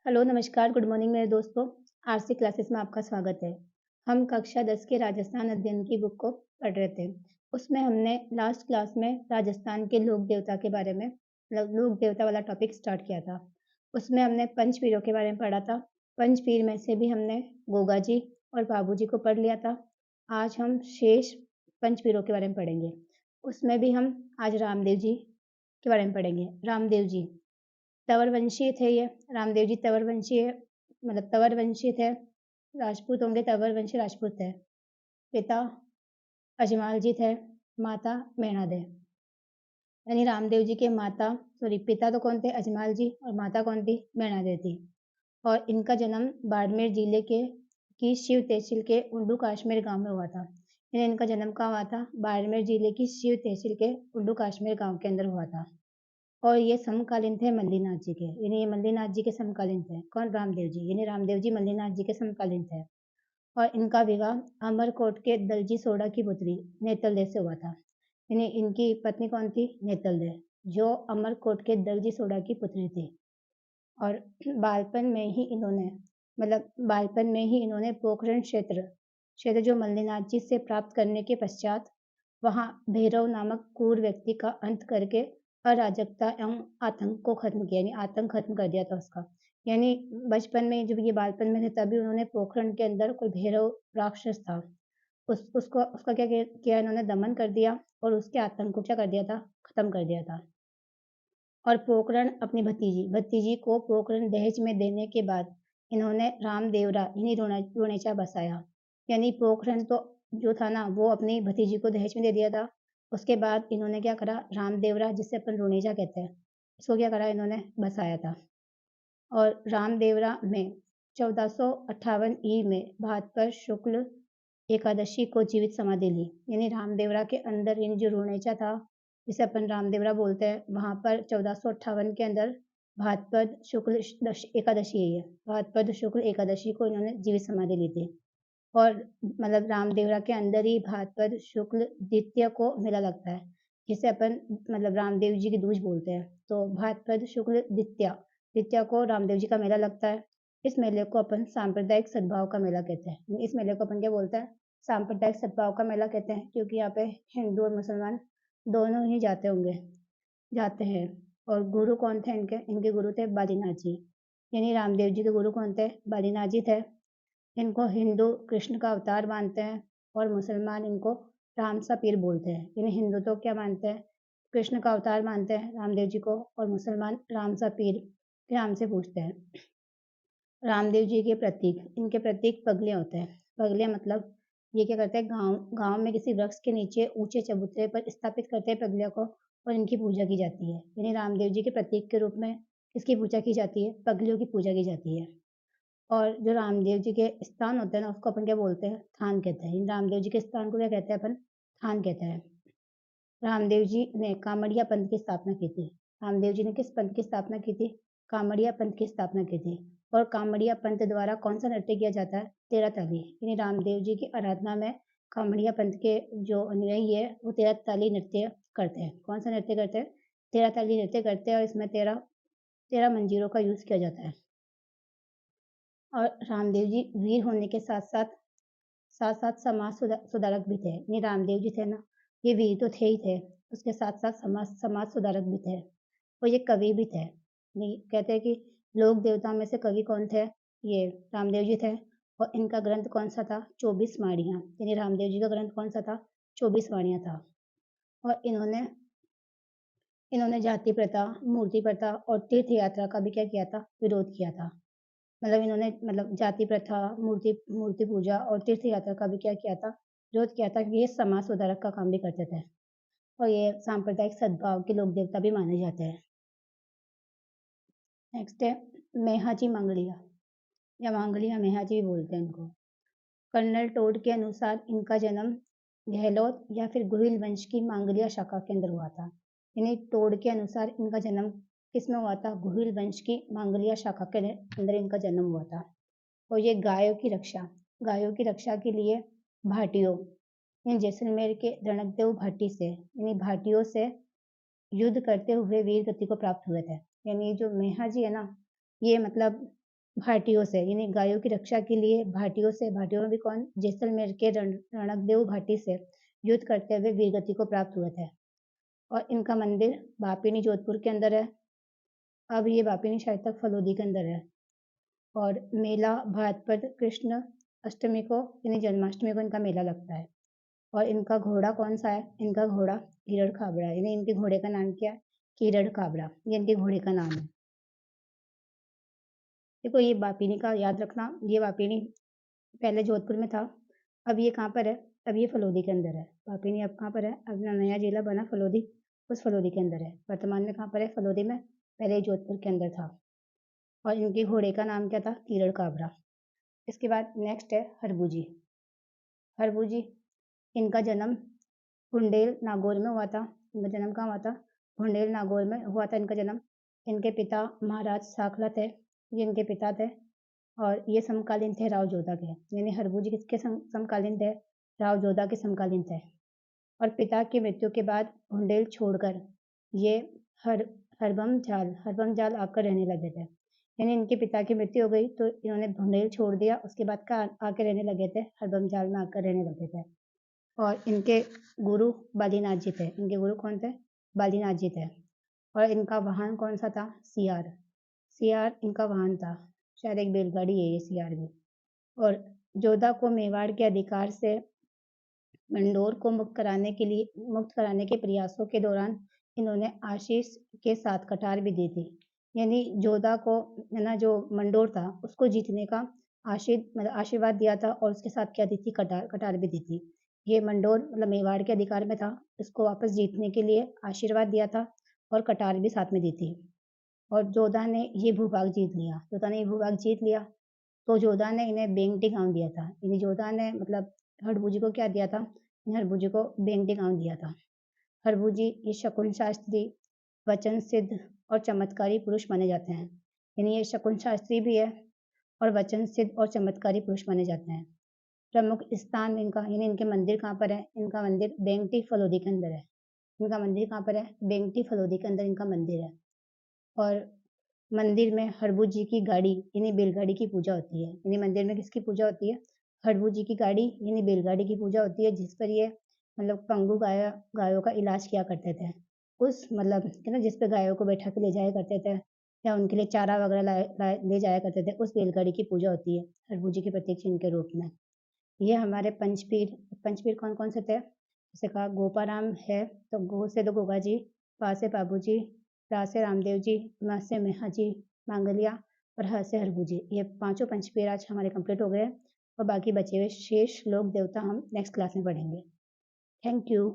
Hello, नमस्कार, good morning मेरे दोस्तों। आरसी क्लासेस में आपका स्वागत है। हम कक्षा 10 के राजस्थान अध्ययन की बुक को पढ़ रहे थे। उसमें हमने लास्ट क्लास में राजस्थान के लोक देवता के बारे में लोक देवता वाला टॉपिक स्टार्ट किया था। उसमें हमने पंचपीरों के बारे में पढ़ा था। पंचपीर में से भी हमने गोगा जी और बाबू जी को पढ़ लिया था। आज हम शेष पंचपीरों के बारे में पढ़ेंगे। उसमें भी हम आज रामदेव जी के बारे में पढ़ेंगे। रामदेव जी तंवर वंशीय थे ये, रामदेव जी तंवर वंशीय तंवर वंशीय थे, राजपूत होंगे, तंवर वंशीय राजपूत थे। पिता अजमाल जी थे, माता मेणा दे। यानी रामदेव जी के पिता तो कौन थे? अजमाल जी, और माता कौन थी? मेणा दे थी। और इनका जन्म बाड़मेर जिले की शिव तहसील के उंडू काश्मीर गांव में हुआ था। यानी इनका जन्म कहाँ हुआ था? बाड़मेर जिले की शिव तहसील के उंडू काश्मीर गांव के अंदर हुआ था। और ये समकालीन थे मल्लीनाथ जी के, यानी ये मल्लीनाथ जी के समकालीन थे। कौन? रामदेव जी, यानी रामदेव जी मल्लीनाथ जी के समकालीन थे। और इनका विवाह अमरकोट के दलजी सोडा की पुत्री नेतल दे से हुआ था। यानी इनकी पत्नी कौन थी? नेतल दे, जो अमरकोट के दलजी सोडा की पुत्री थी। और बालपन में ही इन्होंने पोखरण क्षेत्र जो मल्लीनाथ जी से प्राप्त करने के पश्चात वहाँ भैरव नामक क्रूर व्यक्ति का अंत करके अराजकता एवं आतंक को खत्म किया, यानी आतंक खत्म कर दिया था उसका। यानी बचपन में जब ये बालपन में थे तभी उन्होंने पोखरण के अंदर कोई भैरव राक्षस था, उसका क्या किया इन्होंने? दमन कर दिया और उसके आतंक को क्या कर दिया था? खत्म कर दिया था। और पोखरण अपनी भतीजी को पोखरण दहेज में देने के बाद इन्होंने रामदेवरा यानी रोनेचा बसाया। यानी पोखरण तो जो था ना वो अपनी भतीजी को दहेज में दे दिया था। उसके बाद इन्होंने क्या करा? रामदेवरा, जिसे अपन रोनेचा कहते हैं, इसको क्या करा? इन्होंने बसाया था। और रामदेवरा में 1458 में भाद्रपद शुक्ल एकादशी को जीवित समाधि ली। यानी रामदेवरा के अंदर यानी जो रोनेचा था, जिसे अपन रामदेवरा बोलते हैं, वहाँ पर 1458 के अंदर भाद्रपद शुक्ल एकादशी है ये। भाद्रपद शुक्ल एकादशी को इन्होंने जीवित समाधि ली थी। और रामदेवरा के अंदर ही भाद्रपद शुक्ल द्वितीया को मेला लगता है, जिसे अपन रामदेव जी की दूज बोलते हैं। तो भाद्रपद शुक्ल द्वितीया को रामदेव जी का मेला लगता है। इस मेले को अपन सांप्रदायिक सद्भाव का मेला कहते हैं। इस मेले को अपन क्या बोलते हैं? सांप्रदायिक सद्भाव का मेला कहते हैं, क्योंकि यहाँ पे हिंदू और मुसलमान दोनों ही जाते हैं। और गुरु कौन थे इनके? इनके गुरु थे बालीनाथ जी। यानी रामदेव जी के गुरु कौन थे? बालीनाथ जी थे। इनको हिंदू कृष्ण का अवतार मानते हैं और मुसलमान इनको राम सा पीर बोलते हैं। यानी हिंदू तो क्या मानते हैं? कृष्ण का अवतार मानते हैं रामदेव जी को, और मुसलमान राम सा पीर के नाम से पूछते हैं। रामदेव जी के प्रतीक, इनके प्रतीक पगले होते हैं। पगले ये क्या करते हैं? गांव में किसी वृक्ष के नीचे ऊंचे चबूतरे पर स्थापित करते हैं पगले को, और इनकी पूजा की जाती है। यानी रामदेव जी के प्रतीक के रूप में किसकी पूजा की जाती है? पगलियों की पूजा की जाती है। और जो रामदेव जी के स्थान होते हैं ना, उसको अपन क्या बोलते हैं? थान कहते हैं। रामदेव जी के स्थान को क्या कहते हैं अपन? थान कहते हैं। रामदेव जी ने कामड़िया पंथ की स्थापना की थी। रामदेव जी ने किस पंथ की स्थापना की थी? कामड़िया पंथ की स्थापना की थी। और कामड़िया पंथ द्वारा कौन सा नृत्य किया जाता है? तेरह ताली। यानी रामदेव जी की आराधना में कामड़िया पंथ के जो अनुयायी है वो तेरह ताली नृत्य करते हैं। कौन सा नृत्य करते हैं? तेरह ताली नृत्य करते हैं, और इसमें तेरह तेरह मंजीरों का यूज किया जाता है। और रामदेव जी वीर होने के साथ साथ समाज सुधारक भी थे। यानी रामदेव जी थे ना, ये वीर तो थे ही थे, उसके साथ साथ समाज सुधारक भी थे, और ये कवि भी थे। नहीं कहते हैं कि लोक देवता में से कवि कौन थे? ये रामदेव जी थे। और इनका ग्रंथ कौन सा था? 24 वाणियाँ। यानी रामदेव जी का ग्रंथ कौन सा था? 24 वाणियाँ था। और इन्होंने जाति प्रथा, मूर्ति प्रथा और तीर्थ यात्रा का भी क्या किया था? विरोध किया था। इन्होंने जाति प्रथा, मूर्ति मूर्ति पूजा और तीर्थ यात्रा का भी क्या किया था? विरोध किया था, कि ये समाज सुधारक का काम भी करते थे। और ये सांप्रदायिक सद्भाव के लोक देवता भी माने जाते हैं। नेक्स्ट है मेहाजी मांगलिया, या मांगलिया मेहाजी भी बोलते हैं इनको। कर्नल टोड के अनुसार इनका जन्म गहलोत या फिर गोहिल वंश की मांगलिया शाखा के अंदर हुआ था। यानी टोड के अनुसार इनका जन्म किसमें हुआ था? गोहिल वंश की मांगलिया शाखा के अंदर इनका जन्म हुआ था। और ये गायों की रक्षा के लिए भाटियों यानी जैसलमेर के रणकदेव भाटी से यानी भाटियों से युद्ध करते हुए वीर गति को प्राप्त हुए थे। यानी जो मेहा जी है ना, ये भाटियों से, यानी गायों की रक्षा के लिए भाटियों से, भाटियों में भी कौन, जैसलमेर के रणकदेव घाटी से युद्ध करते हुए वीरगति को प्राप्त हुए थे। और इनका मंदिर बापिनी जोधपुर के अंदर है। अब ये बापिनी शायद तक फलोदी के अंदर है। और मेला भाद्रपद कृष्ण अष्टमी को, यानी जन्माष्टमी को इनका मेला लगता है। और इनका घोड़ा कौन सा है, इनका घोड़ा कीरड़ काबरा है, यानी इनके घोड़े का नाम क्या है, कीरड़ काबरा, ये इनके घोड़े का नाम है। देखो ये बापिनी का याद रखना, ये बापिनी पहले जोधपुर में था, अब ये कहाँ पर है, अब ये फलोदी के अंदर है। बापिनी अब कहाँ पर है, अब नया जिला बना फलोदी, उस फलोदी के अंदर है। वर्तमान में कहाँ पर है, फलोदी में, पहले जोधपुर के अंदर था। और इनके घोड़े का नाम क्या था, कीरड़ काबरा। इसके बाद नेक्स्ट है हरबूजी। हरबूजी, इनका जन्म भुंडेल नागौर में हुआ था। इनका जन्म कहाँ हुआ था, भुंडेल नागौर में हुआ था इनका जन्म। इनके पिता महाराज साखला थे, ये इनके पिता थे। और ये समकालीन थे राव जोधा के, यानी हरबूजी किसके समकालीन थे, राव जोधा के समकालीन थे। और पिता की मृत्यु के बाद भुंडेल छोड़कर ये हर हरबम जाल आकर रहने लगे थे। यानी इनके पिता की मृत्यु हो गई तो इन्होंने भुंडेल छोड़ दिया, उसके बाद का आके रहने लगे थे, हरबम जाल में आकर रहने लगे थे। और इनके गुरु बालीनाथ जी थे। इनके गुरु कौन थे, बालीनाथ जी थे। और इनका वाहन कौन सा था, सियार। सियार इनका वाहन था, शायद एक बैलगाड़ी है ये सियार भी। और जोधा को मेवाड़ के अधिकार से मंडोर को मुक्त कराने के प्रयासों के दौरान इन्होंने आशीष के साथ कटार भी दी थी। यानी जोधा को, है ना, जो मंडोर था उसको जीतने का आशीर्वाद दिया था, और उसके साथ क्या दी थी, कटार भी दी थी। ये मंडोर मतलब मेवाड़ के अधिकार में था, इसको वापस जीतने के लिए आशीर्वाद दिया था और कटार भी साथ में दी थी। और जोधा ने ये भूभाग जीत लिया, जोधा ने ये भूभाग जीत लिया तो जोधा ने इन्हें बेंगटी गाँव दिया था। यानी जोधा ने मतलब हरबूजी को क्या दिया था, हरबूजी को बेंगटी गाँव दिया था। हरबूजी ये शकुन शास्त्री, वचन सिद्ध और चमत्कारी पुरुष माने जाते हैं। यानी ये शकुन शास्त्री भी है और वचन सिद्ध और चमत्कारी पुरुष माने जाते हैं। प्रमुख स्थान इनका, यानी इनके मंदिर कहाँ पर है, इनका मंदिर बेंगटी फलोदी के अंदर है। इनका मंदिर कहाँ पर है, बेंगटी फलोदी के अंदर इनका मंदिर है। और मंदिर में हरबू जी की गाड़ी यानी बैलगाड़ी की पूजा होती है। यानी मंदिर में किसकी पूजा होती है, हरबू जी की गाड़ी यानी बैलगाड़ी की पूजा होती है, जिस पर ये मतलब पंगु गायों का इलाज किया करते थे। उस मतलब है ना, जिस पे गायों को बैठा के ले जाया करते थे या उनके लिए चारा वगैरह ले जाया करते थे, उस बैलगाड़ी की पूजा होती है हरबू जी के प्रतीक चिन्ह के रूप में। ये हमारे पंचपीर, पंचपीर कौन कौन से थे, जैसे कहा गोपाराम है तो गो से तो गोगा जी, पा से बाबू जी, रा से रामदेव जी, म से मेहा जी, मांगलिया और ह से हरबू जी। ये पांचों पंचपीर आज हमारे कंप्लीट हो गए और बाकी बचे हुए शेष लोक देवता हम नेक्स्ट क्लास में पढ़ेंगे। Thank you.